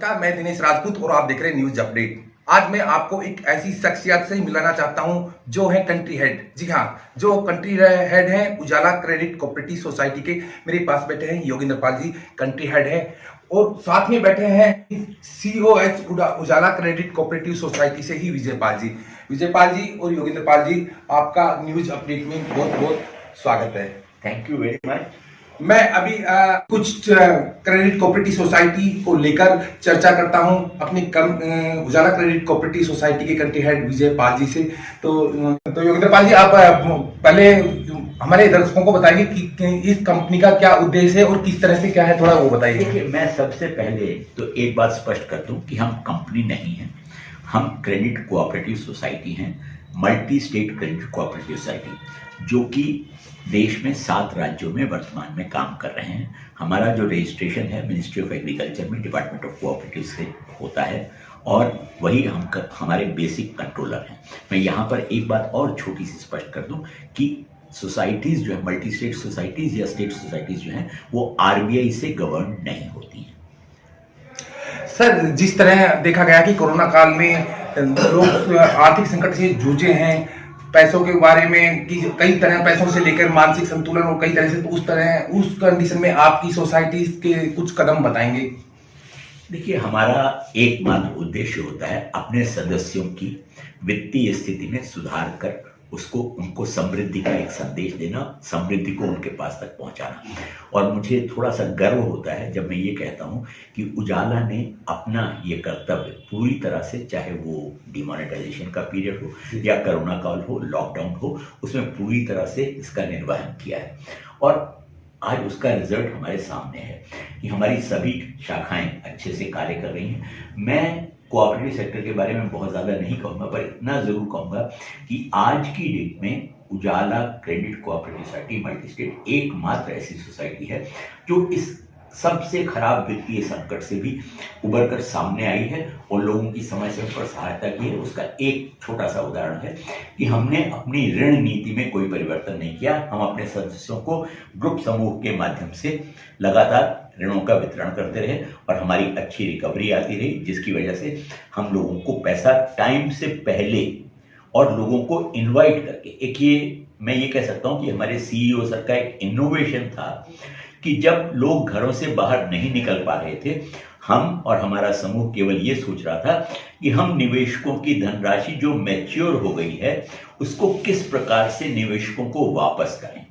नमस्कार, मैं दिनेश राजपूत और आप देख रहे हैं न्यूज अपडेट। आज मैं आपको एक ऐसी शख्सियत से मिलाना चाहता हूं जो है कंट्री हेड। जी हाँ, जो कंट्री हेड है उजाला क्रेडिट कोऑपरेटिव सोसाइटी के। मेरे पास बैठे हैं योगेंद्र पाल जी, कंट्री हेड है, और साथ में बैठे हैं सीओएच उजाला क्रेडिट कोऑपरेटिव सोसाइटी से ही विजय पाल जी। विजय पाल जी और योगेंद्र पाल जी, आपका न्यूज अपडेट में बहुत बहुत स्वागत है। Thank you very much. मैं अभी कुछ क्रेडिट कोऑपरेटिव सोसाइटी को लेकर चर्चा करता हूं अपनी उजाला क्रेडिट कोऑपरेटिव सोसाइटी के कंट्री हेड विजय पाल जी से। तो योगेंद्र पाल जी, आप पहले हमारे दर्शकों को बताइए कि इस कंपनी का क्या उद्देश्य है और किस तरह से क्या है, थोड़ा वो बताइए। देखिए, मैं सबसे पहले तो एक बात स्पष्ट कर दूं कि हम कंपनी नहीं हैं, हम क्रेडिट कोऑपरेटिव सोसाइटी हैं, multi state credit cooperative society, जो कि देश में 7 राज्यों में वर्तमान में काम कर रहे हैं। हमारा जो रजिस्ट्रेशन है मिनिस्ट्री ऑफ एग्रीकल्चर में डिपार्टमेंट ऑफ कोऑपरेटिव से होता है, और वही हमारे बेसिक कंट्रोलर हैं। मैं यहाँ पर एक बात और छोटी सी स्पष्ट कर दूं कि सोसाइटीज जो है, मल्टी स्टेट सोसाइटीज या स्टेट सोसाइटीज जो हैं, वो आरबीआई से गवर्न नहीं होती हैं। सर, जिस तरह देखा गया कि कोरोना काल में लोग आर्थिक संकट से जूझे हैं, पैसों के बारे में कि कई तरह, पैसों से लेकर मानसिक संतुलन और कई तरह से, तो उस कंडीशन में आपकी सोसाइटी के कुछ कदम बताएंगे? देखिए, हमारा एकमात्र उद्देश्य होता है अपने सदस्यों की वित्तीय स्थिति में सुधार कर उनको समृद्धि का एक संदेश देना, समृद्धि को उनके पास तक पहुंचाना। और मुझे थोड़ा सा गर्व होता है जब मैं ये कहता हूं कि उजाला ने अपना ये कर्तव्य पूरी तरह से, चाहे वो डिमोनेटाइजेशन का पीरियड हो या कोरोना काल हो, लॉकडाउन हो, उसमें पूरी तरह से इसका निर्वहन किया है। और आज उसका रिजल्ट हमारे सामने है कि हमारी सभी शाखाएं अच्छे से कार्य कर रही हैं। मैं कोऑपरेटिव सेक्टर के बारे में बहुत ज़्यादा नहीं कहूँगा, पर इतना ज़रूर कहूँगा कि आज की डेट में Ujala credit cooperative society multi state एकमात्र ऐसी सोसाइटी है जो इस सबसे खराब वित्तीय संकट से भी उबर कर सामने आई है और लोगों की समस्या पर सहायता की है। उसका एक छोटा सा उदाहरण है कि हमने अपनी ऋण नीति में कोई परिवर्तन नहीं किया। हम अपने सदस्यों को ग्रुप समूह के माध्यम से लगातार ऋणों का वितरण करते रहे और हमारी अच्छी रिकवरी आती रही, जिसकी वजह से हम लोगों को पैसा टाइम से पहले और लोगों को इनवाइट करके, मैं ये कह सकता हूँ कि हमारे सीईओ सर का एक इनोवेशन था कि जब लोग घरों से बाहर नहीं निकल पा रहे थे, हम और हमारा समूह केवल ये सोच रहा था कि हम निवेशकों की धनराशि जो मैच्योर हो गई है उसको किस प्रकार से निवेशकों को वापस करें।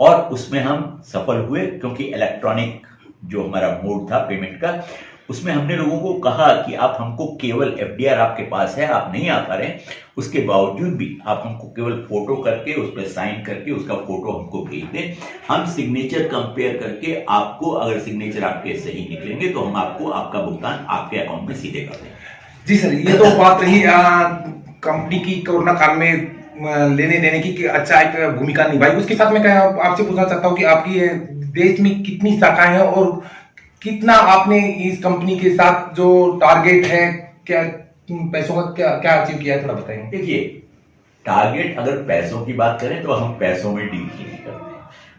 और उसमें हम सफल हुए, क्योंकि इलेक्ट्रॉनिक जो हमारा मोड था पेमेंट का, उसमें हमने लोगों को कहा कि आप हमको केवल एफडीआर आपके पास है, आप नहीं आ पा रहे हैं, उसके बावजूद भी आप हमको केवल फोटो करके उस पर साइन करके उसका फोटो हमको भेज दें। हम सिग्नेचर कंपेयर करके आपको, अगर सिग्नेचर आपके सही निकलेंगे तो हम आपको आपका भुगतान आपके अकाउंट में सीधे कर देंगे। जी सर, ये तो बात रही कंपनी की कोरोना काल में लेने देने की अच्छा एक भूमिका निभाई। उसके साथ मैं आपसे पूछना चाहता हूँ कि आपकी देश में कितनी शाखाएं हैं और कितना आपने इस कंपनी के साथ जो टारगेट है, क्या पैसों का क्या अचीव किया है, थोड़ा बताएंगे? देखिए, टारगेट अगर पैसों की बात करें तो हम पैसों में डील ही नहीं करते।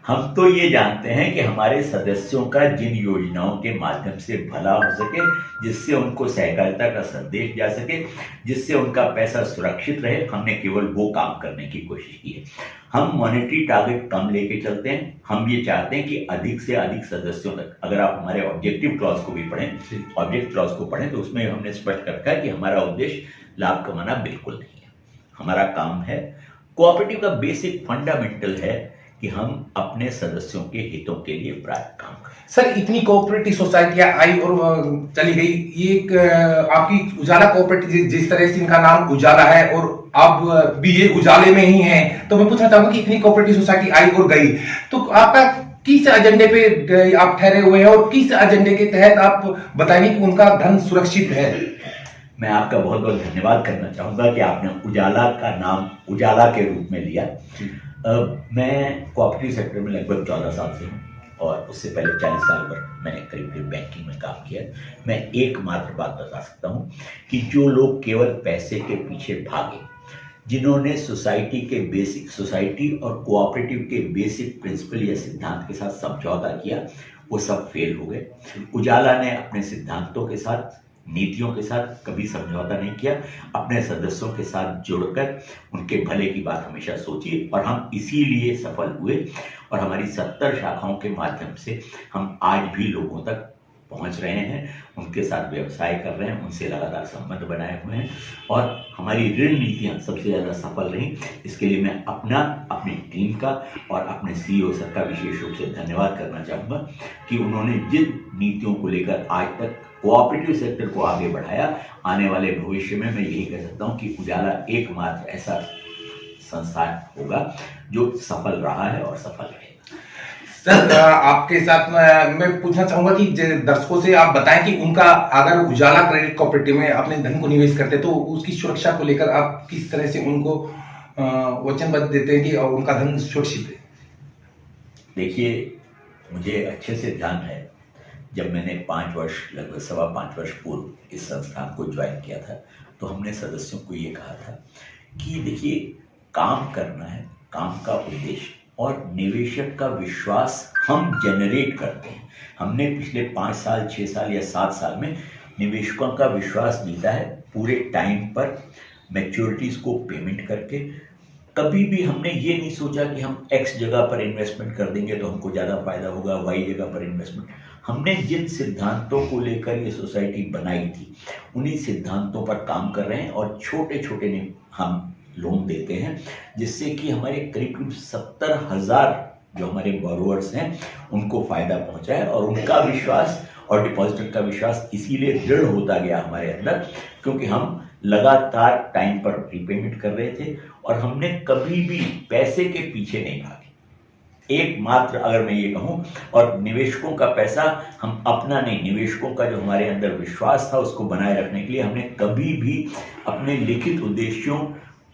हम तो ये जानते हैं कि हमारे सदस्यों का जिन योजनाओं के माध्यम से भला हो सके, जिससे उनको सहकारिता का संदेश जा सके, जिससे उनका पैसा सुरक्षित रहे, हमने केवल वो काम करने की कोशिश की है। हम मॉनेटरी टारगेट कम लेके चलते हैं। हम ये चाहते हैं कि अधिक से अधिक सदस्यों तक, अगर आप हमारे ऑब्जेक्टिव क्लॉज को भी पढ़ें, ऑब्जेक्ट क्लॉज को पढ़ें, तो उसमें हमने स्पष्ट कर रखा है कि हमारा उद्देश्य लाभ कमाना बिल्कुल नहीं है। हमारा काम है, कोऑपरेटिव का बेसिक फंडामेंटल है कि हम अपने सदस्यों के हितों के लिए प्राप्त काम करें। सर, इतनी कोऑपरेटिव सोसाइटियां आई और चली गई, ये आपकी उजाला कोऑपरेटिव, जिस तरह से इनका नाम उजाला है और आप भी ये उजाले में ही हैं, तो मैं पूछना चाहूंगा कि इतनी कोऑपरेटिव सोसाइटी आई और गई, तो आपका किस एजेंडे पे आप ठहरे हुए हैं और किस एजेंडे के तहत आप बताएंगे कि उनका धन सुरक्षित है? मैं आपका बहुत बहुत धन्यवाद करना चाहूंगा कि आपने उजाला का नाम उजाला के रूप में लिया। मैं कोऑपरेटिव सेक्टर में लगभग 14 साल से हूँ और उससे पहले 40 साल पर मैंने करीब करीब बैंकिंग में काम किया। मैं एकमात्र बात बता सकता हूँ कि जो लोग केवल पैसे के पीछे भागे, जिन्होंने सोसाइटी और कोऑपरेटिव के बेसिक प्रिंसिपल या सिद्धांत के साथ समझौता किया, वो सब फेल हो गए। उजाला ने अपने सिद्धांतों के साथ, नीतियों के साथ कभी समझौता नहीं किया, अपने सदस्यों के साथ जुड़कर उनके भले की बात हमेशा सोची, और हम इसीलिए सफल हुए। और हमारी 70 शाखाओं के माध्यम से हम आज भी लोगों तक पहुंच रहे हैं, उनके साथ व्यवसाय कर रहे हैं, उनसे लगातार संबंध बनाए हुए हैं, और हमारी ऋण नीतियां सबसे ज़्यादा सफल रहीं। इसके लिए मैं अपनी टीम का और अपने सीईओ सर का विशेष रूप से धन्यवाद करना चाहूँगा कि उन्होंने जिन नीतियों को लेकर आज तक कोऑपरेटिव सेक्टर को आगे बढ़ाया। आने वाले भविष्य में मैं यही कह सकता हूँ कि उजाला एकमात्र ऐसा संस्थान होगा जो सफल रहा है और सफल रहेगा। सर, आपके साथ मैं पूछना चाहूंगा कि दर्शकों से आप बताएं कि उनका अगर उजाला क्रेडिट कोऑपरेटिव में अपने धन को निवेश करते हैं तो उसकी सुरक्षा को लेकर आप किस तरह से उनको वचनबद्ध देते हैं कि उनका धन सुरक्षित है? देखिए, मुझे अच्छे से ध्यान है, जब मैंने 5 वर्ष, लगभग 5.25 वर्ष पूर्व इस संस्थान को ज्वाइन किया था, तो हमने सदस्यों को ये कहा था कि देखिए, काम करना है, काम का उद्देश्य और निवेशक का विश्वास हम जनरेट करते हैं। हमने पिछले 5 साल, 6 साल या 7 साल में निवेशकों का विश्वास जीता है, पूरे टाइम पर मैच्योरिटीज को पेमेंट करके। कभी भी हमने ये नहीं सोचा कि हम एक्स जगह पर इन्वेस्टमेंट कर देंगे तो हमको ज़्यादा फायदा होगा, वाई जगह पर इन्वेस्टमेंट। हमने जिन सिद्धांतों को लेकर ये सोसाइटी बनाई थी, उन्हीं सिद्धांतों पर काम कर रहे हैं, और छोटे छोटे हम लोन देते हैं, जिससे कि हमारे करीब 70,000 जो हमारे बोरोवर्स हैं उनको फायदा पहुंचा है। और उनका विश्वास और डिपॉजिटर का विश्वास इसीलिए दृढ़ होता गया हमारे अंदर, क्योंकि हम लगातार टाइम पर रिपेमेंट कर रहे थे और हमने कभी भी पैसे के पीछे नहीं भागे। एकमात्र अगर मैं ये कहूं, और निवेशकों का पैसा हम अपना नहीं, निवेशकों का जो हमारे अंदर विश्वास था उसको बनाए रखने के लिए हमने कभी भी अपने लिखित उद्देश्यों,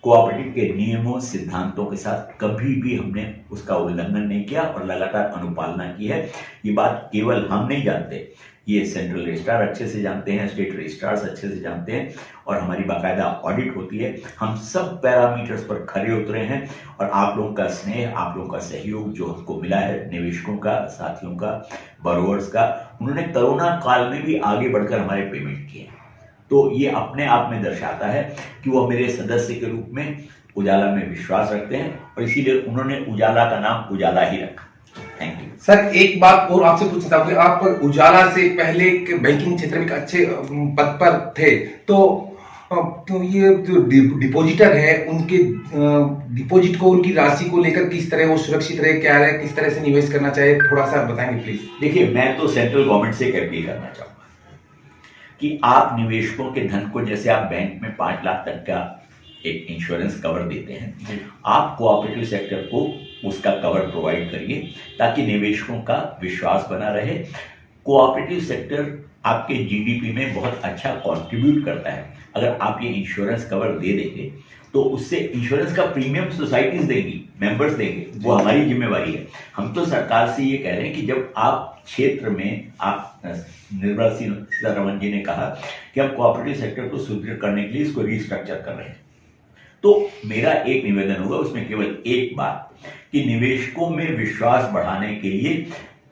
कोऑपरेटिव के नियमों, सिद्धांतों के साथ कभी भी हमने उसका उल्लंघन नहीं किया और लगातार अनुपालना की है। ये बात केवल हम नहीं जानते, ये सेंट्रल रजिस्ट्रार अच्छे से जानते हैं, स्टेट रजिस्ट्रार्स अच्छे से जानते हैं, और हमारी बाकायदा ऑडिट होती है। हम सब पैरामीटर्स पर खरे उतरे हैं, और आप लोगों का स्नेह, आप लोगों का सहयोग जो हमको मिला है, निवेशकों का, साथियों का, बोरोवर्स का, उन्होंने कोरोना काल में भी आगे बढ़कर हमारे पेमेंट किए। तो ये अपने आप में दर्शाता है कि वो मेरे सदस्य के रूप में उजाला में विश्वास रखते हैं, और इसीलिए उन्होंने उजाला का नाम उजाला ही रखा। Thank you sir. एक बात और आपसे पूछना चाहूंगा, आप उजाला से पहले बैंकिंग क्षेत्र में अच्छे पद पर थे, तो ये जो डिपॉजिटर है उनके डिपॉजिट को, उनकी राशि को लेकर किस तरह वो सुरक्षित रहे, क्या रहे, किस तरह से निवेश करना चाहिए, थोड़ा सा बताएंगे प्लीज। देखिए, मैं तो सेंट्रल गवर्नमेंट से एक अपील करना चाहूंगा कि आप निवेशकों के धन को, जैसे आप बैंक में 5 लाख तक का एक इंश्योरेंस कवर देते हैं, आप कोऑपरेटिव सेक्टर को उसका कवर प्रोवाइड करिए ताकि निवेशकों का विश्वास बना रहे। कोऑपरेटिव सेक्टर आपके जीडीपी में बहुत अच्छा कंट्रीब्यूट करता है। अगर आप ये इंश्योरेंस कवर दे देंगे तो उससे इंश्योरेंस का प्रीमियम सोसाइटीज देंगी, मेंबर्स देंगे, वो हमारी जिम्मेवारी है। हम तो सरकार से ये कह रहे हैं कि जब आप क्षेत्र में, आप निर्मला सीतारमण जी ने कहा कि हम कोऑपरेटिव सेक्टर को सुदृढ़ करने के लिए इसको रिस्ट्रक्चर कर रहे हैं, तो मेरा एक निवेदन होगा उसमें केवल एक बात, कि निवेशकों में विश्वास बढ़ाने के लिए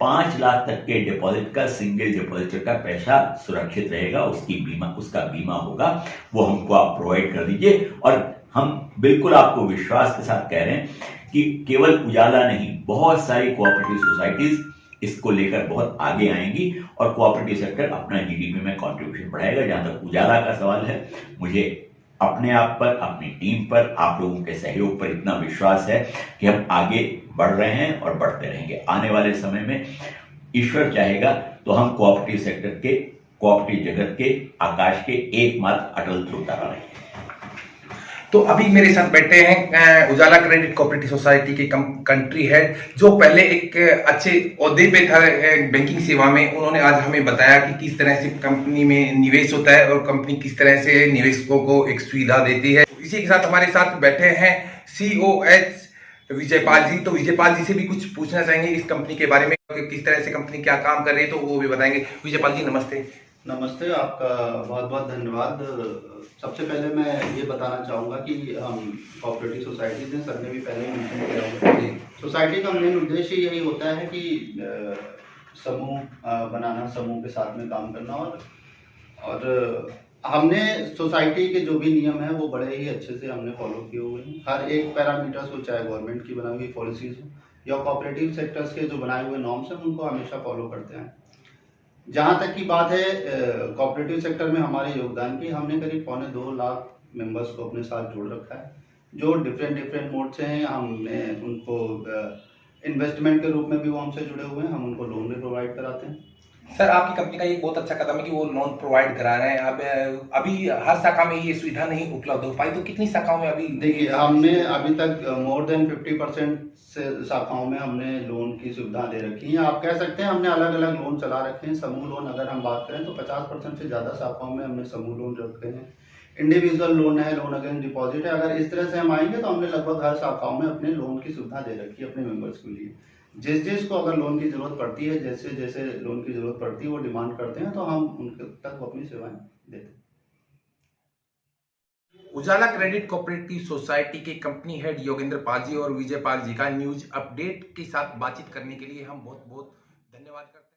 5 लाख तक के डिपॉजिट का, सिंगल डिपॉजिटर का पैसा सुरक्षित रहेगा, उसका बीमा होगा, वो हमको आप प्रोवाइड कर दीजिए। और हम बिल्कुल आपको विश्वास के साथ कह रहे हैं कि केवल उजाला नहीं, बहुत सारी कोऑपरेटिव सोसाइटीज इसको लेकर बहुत आगे आएंगी और कोऑपरेटिव सेक्टर अपना जीडीपी में कंट्रीब्यूशन बढ़ाएगा। जहां तक उजाला का सवाल है, मुझे अपने आप पर, अपनी टीम पर, आप लोगों के सहयोग पर इतना विश्वास है कि हम आगे बढ़ रहे हैं और बढ़ते रहेंगे। आने वाले समय में ईश्वर चाहेगा तो हम कोऑपरेटिव सेक्टर के, कोऑपरेटिव जगत के, आकाश के एकमात्र अटल ध्रुवतारा रहेंगे। तो अभी मेरे साथ बैठे हैं उजाला क्रेडिट कोऑपरेटिव सोसाइटी के कंट्री हेड, जो पहले एक अच्छे ओहदे पे था बैंकिंग सेवा में। उन्होंने आज हमें बताया कि किस तरह से कंपनी में निवेश होता है और कंपनी किस तरह से निवेशकों को एक सुविधा देती है। इसी के साथ हमारे साथ बैठे हैं COH विजयपाल जी। तो विजयपाल जी से भी कुछ पूछना चाहेंगे इस कंपनी के बारे में, किस तरह से कंपनी क्या काम कर रही है, तो वो भी बताएंगे। विजयपाल जी नमस्ते। नमस्ते, आपका बहुत बहुत धन्यवाद। सबसे पहले मैं ये बताना चाहूँगा कि हम कोऑपरेटिव सोसाइटीज हैं, सर ने भी पहले मेंशन किया होगा। सोसाइटी का मेन उद्देश्य यही होता है कि समूह बनाना, समूह के साथ में काम करना, और हमने सोसाइटी के जो भी नियम है वो बड़े ही अच्छे से हमने फॉलो किए हुए हैं। हर एक पैरामीटर्स हो, चाहे गवर्नमेंट की बनाई हुई पॉलिसीज हो या कोऑपरेटिव सेक्टर्स के जो बनाए हुए नॉर्म्स हैं, उनको हमेशा फॉलो करते हैं। जहाँ तक की बात है कोऑपरेटिव सेक्टर में हमारे योगदान की, हमने करीब 2.25 लाख मेंबर्स को अपने साथ जोड़ रखा है, जो डिफरेंट मोड से हैं। हमने उनको इन्वेस्टमेंट के रूप में भी वो हमसे जुड़े हुए हैं, हम उनको लोन भी प्रोवाइड कराते हैं। सर, आपकी कंपनी का एक बहुत अच्छा कदम है कि वो लोन प्रोवाइड करा रहे हैं। अब अभी हर शाखा में ये सुविधा नहीं उपलब्ध हो पाई, तो कितनी शाखाओं में अभी? देखिए, हमने अभी तक मोर देन 50% से शाखाओं में हमने लोन की सुविधा दे रखी है। आप कह सकते हैं हमने अलग अलग लोन चला रखे हैं। समूह लोन अगर हम बात करें तो 50% से ज़्यादा शाखाओं में हमने समूह लोन रखे हैं। इंडिविजुअल लोन है, लोन अगेंस्ट डिपॉजिट है। अगर इस तरह से हम आएंगे तो हमने लगभग हर शाखाओं में अपने लोन की सुविधा दे रखी है अपने मेंबर्स के लिए। जिस को अगर लोन की जरूरत पड़ती है, जैसे लोन की जरूरत पड़ती है, वो डिमांड करते हैं तो हम उनके तक अपनी सेवाएं देते हैं। उजाला क्रेडिट कोऑपरेटिव सोसाइटी के कंपनी हेड योगेंद्र पाल जी और विजय पाल जी का न्यूज अपडेट के साथ बातचीत करने के लिए हम बहुत बहुत धन्यवाद करते हैं।